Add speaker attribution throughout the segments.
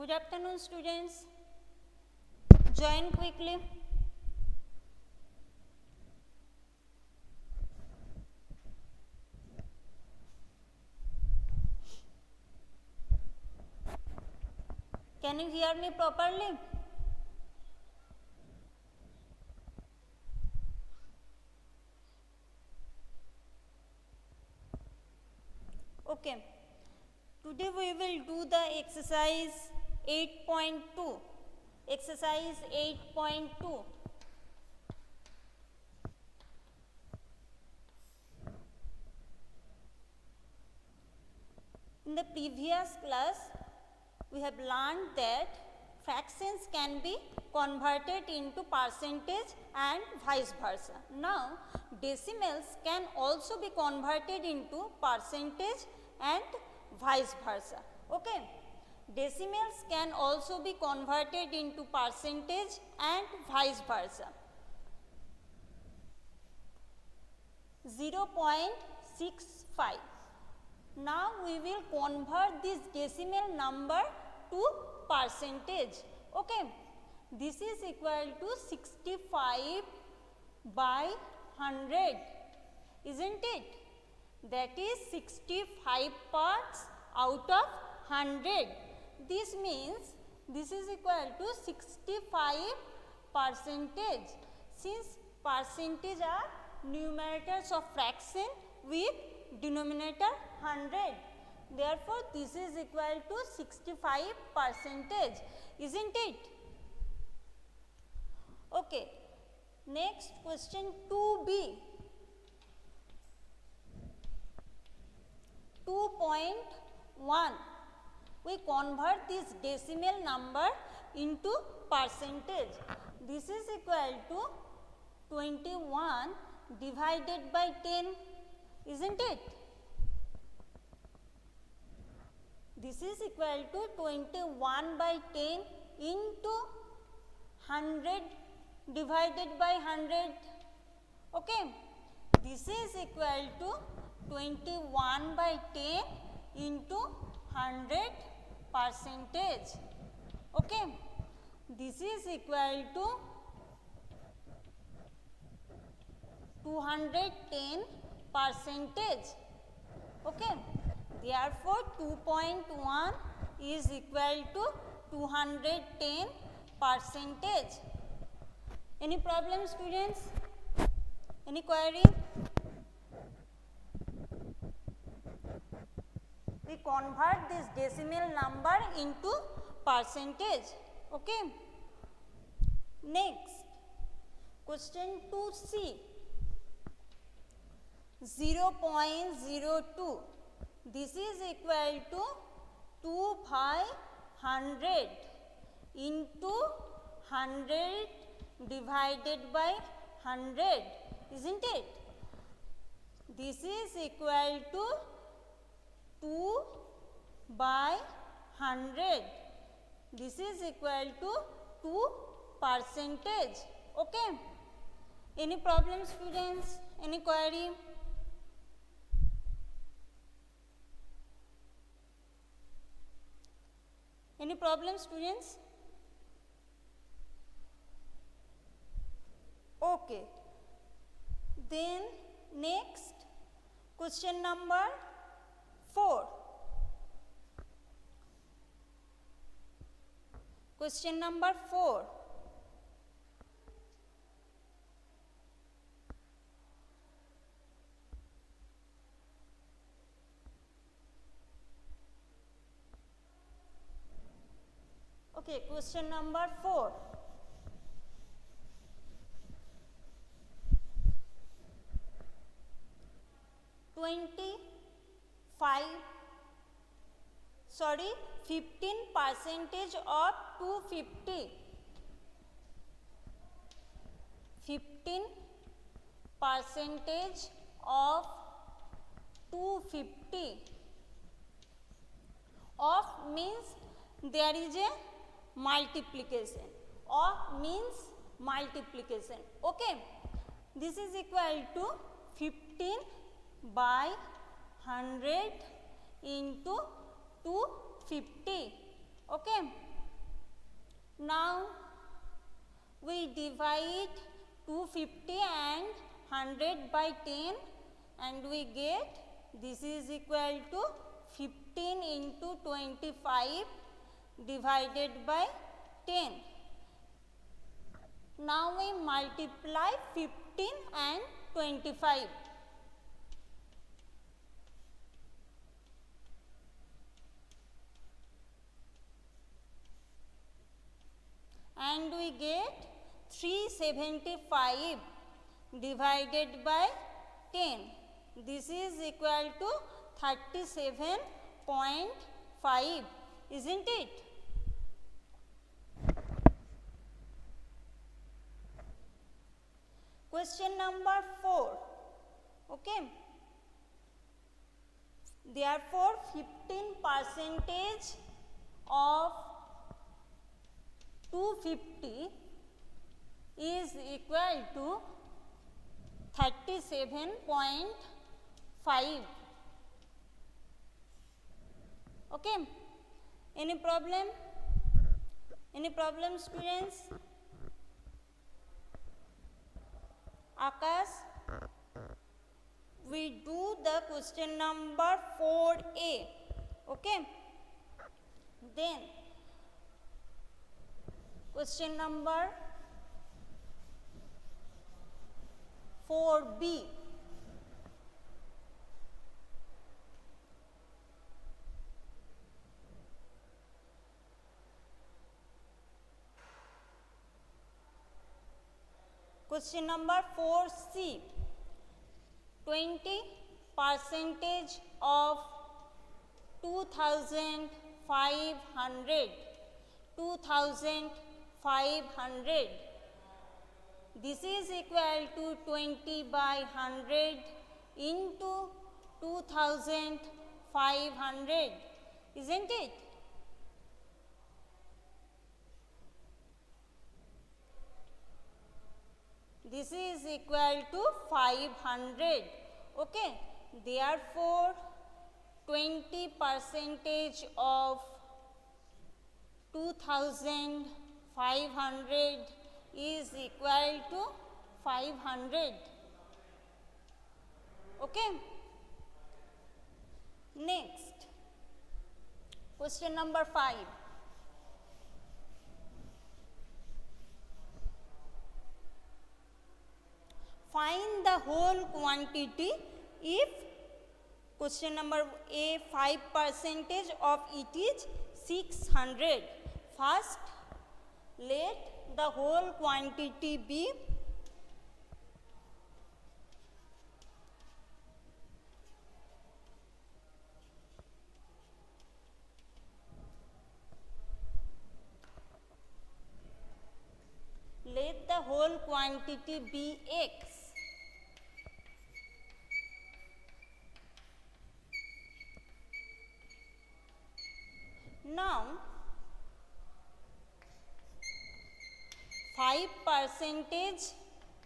Speaker 1: Good afternoon, students. Join quickly. Can you hear me properly? Okay. Today we will do the exercise 8.2. Exercise 8.2. In the previous class, we have learned that fractions can be converted into percentage and vice versa. Now, decimals can also be converted into percentage and vice versa. Okay. Decimals can also be converted into percentage and vice versa. 0.65. Now we will convert this decimal number to percentage. Okay. This is equal to 65 by 100. Isn't it? That is 65 parts out of 100. This means this is equal to 65 percentage. Since percentage are numerators of fraction with denominator 100. Therefore, this is equal to 65 percentage. Isn't it? Okay. Next question 2b. 2.1. We convert this decimal number into percentage. This is equal to 21 divided by 10. Isn't it? This is equal to 21 by 10 into 100 divided by 100. Okay. This is equal to 21 by 10 into 100 percentage. Okay. This is equal to 210 percentage. Okay. Therefore, 2.1 is equal to 210 percentage. Any problem, students? Any query? We convert this decimal number into percentage. Okay. Next, question 2c. 0.02. This is equal to 2 by 100 into 100 divided by 100. Isn't it? This is equal to 2 by 100. This is equal to 2 percentage. Okay. Any problem, students? Any query? Any problem, students? Okay. Then next, question number 4. Question number 4. Okay, question number 4. Sorry, 15 percentage of 250. 15 percentage of 250. Of means there is a multiplication. Of means multiplication. Okay. This is equal to 15 by 100 into 250. Okay. Now we divide 250 and 100 by 10 and we get this is equal to 15 into 25 divided by 10. Now we multiply 15 and 25. And we get 375 divided by 10. This is equal to 37.5, isn't it? Question number 4. Okay. Therefore, 15% of 250 is equal to 37.5. Okay. Any problem? Any problem, students? Akash, we do the question number 4A. Okay. Then question number 4B. Question number 4C. 20% of 2,500. 2,500. This is equal to 20 by 100 into 2,500, isn't it? This is equal to 500. Okay. Therefore, 20% of 2,500 is equal to 500. Okay. Next, question number 5. Find the whole quantity if question number A 5% of it is 600. First, let the whole quantity be x. Now, 5%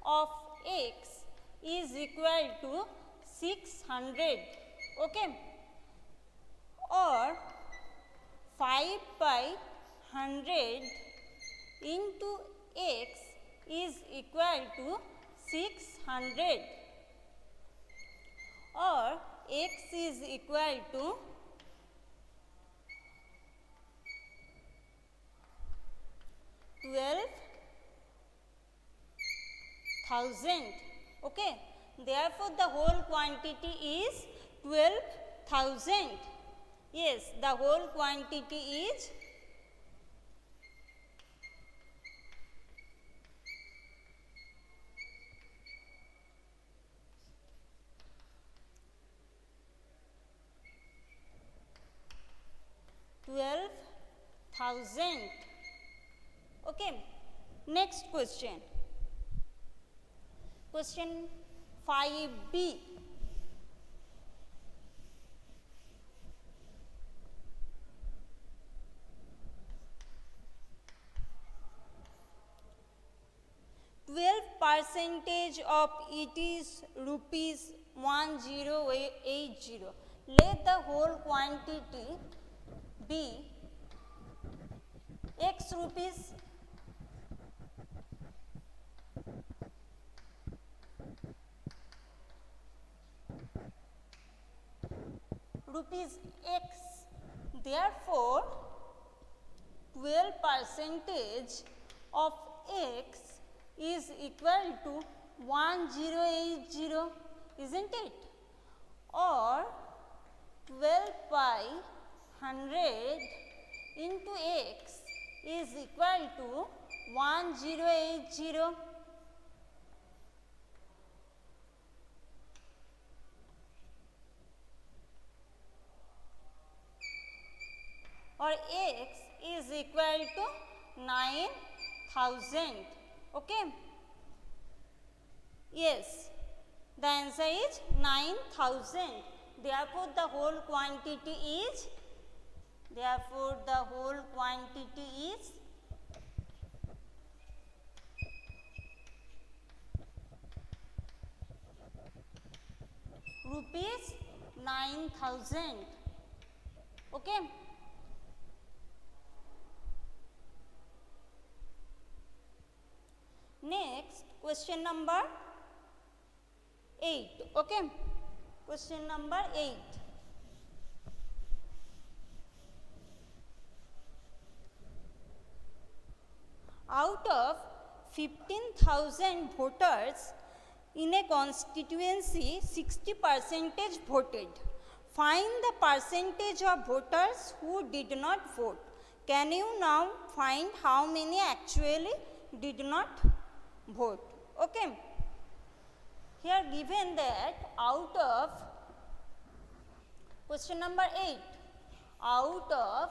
Speaker 1: of x is equal to 600. Okay. Or 5 by 100 into x is equal to 600. Or x is equal to 12,000. Okay. Therefore, the whole quantity is 12,000. Yes, the whole quantity is 12,000. Okay. Next question. Question 5B. Percentage of it is rupees 1080. Let the whole quantity be x rupees. rupees x. Therefore, 12% of x is equal to 1080, isn't it? Or 12 by 100 into x is equal to 1080. Or x is equal to 9000. Okay? Yes, the answer is 9000. Therefore, the whole quantity is rupees 9000. Okay? Next, question number 8. Okay? Question number 8. Out of 15,000 voters in a constituency, 60% voted. Find the percentage of voters who did not vote. Can you now find how many actually did not vote? Okay. Here given that out of question number 8, out of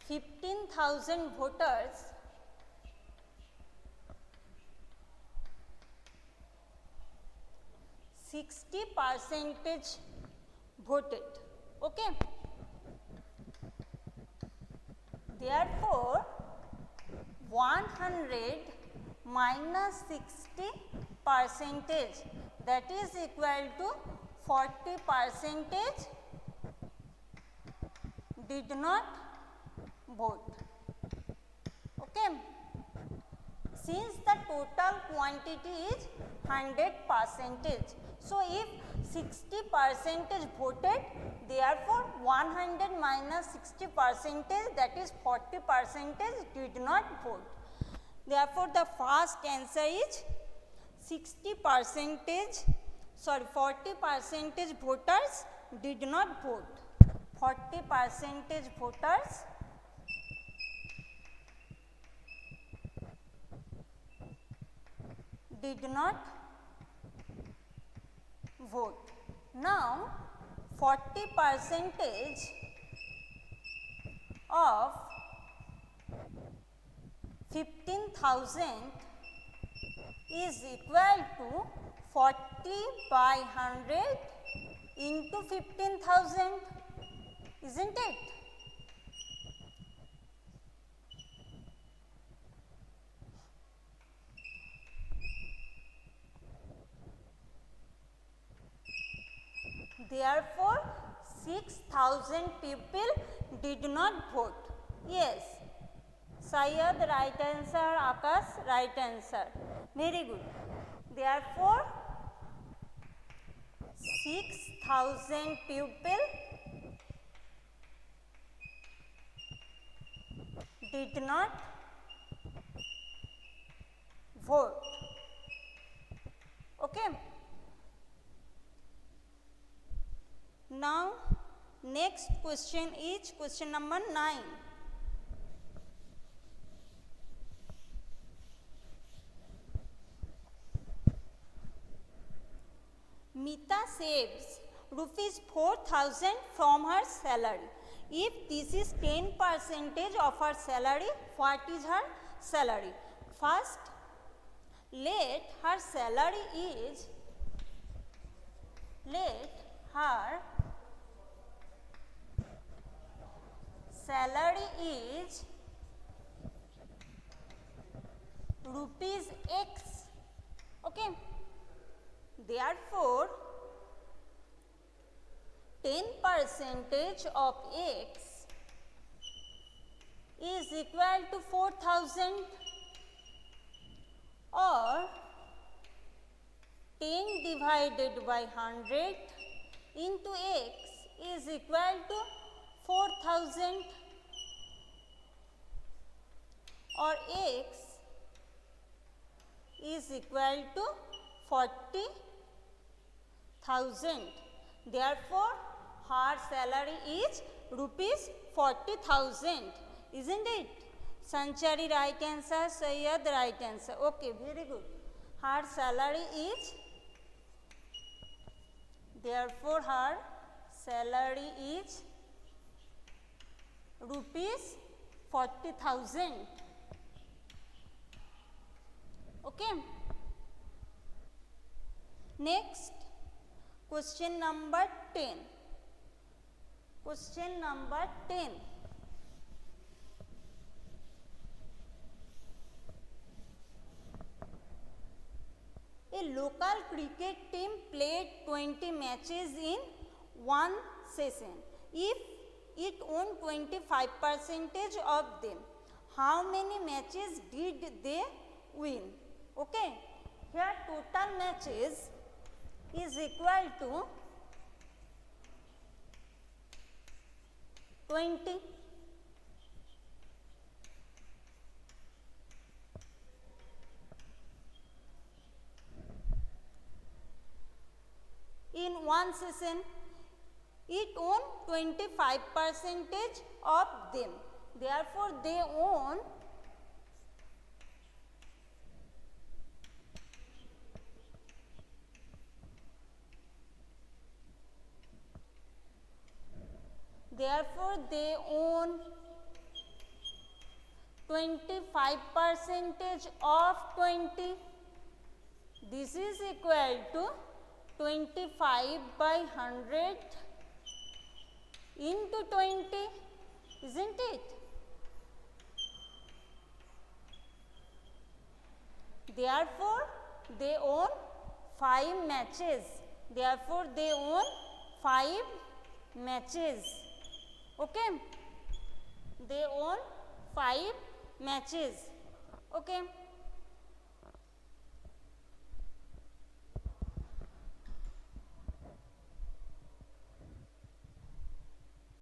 Speaker 1: 15,000 voters, 60% voted. Okay. Therefore, 100 minus 60%, that is equal to 40% did not vote. Okay. Since the total quantity is 100%, so if 60% voted, therefore 100 minus 60%, that is 40% did not vote. Therefore, the first answer is 40% voters did not vote. 40% voters did not vote. Now, 40% of 15,000 is equal to 40 by 100 into 15,000, isn't it? Therefore, 6,000 people did not vote. Yes. Syed, right answer. Akash, right answer. Very good. Therefore, 6,000 people did not vote. Okay. Now, next question is question number 9. Mita saves rupees 4,000 from her salary. If this is 10% of her salary, what is her salary? First, let her salary is rupees X. Okay. Therefore, 10% of X is equal to 4,000, or 10 divided by 100 into X is equal to 4,000 or X is equal to 40,000. Therefore, her salary is rupees 40,000, isn't it? Sanchari right answer, Sayyad right answer. Okay, very good. Her salary is, therefore her salary is rupees 40,000. Okay. Next, question number 10. Question number 10. A local cricket team played 20 matches in one session. If it won 25% of them, how many matches did they win? Okay, here total matches is equal to 20. In one session, it won 25% of them. Therefore, they won Therefore, they own 25% of 20. This is equal to 25 by 100 into 20, isn't it? Therefore, they own 5 matches. Therefore, they own 5 matches. Okay, they own 5 matches. Okay.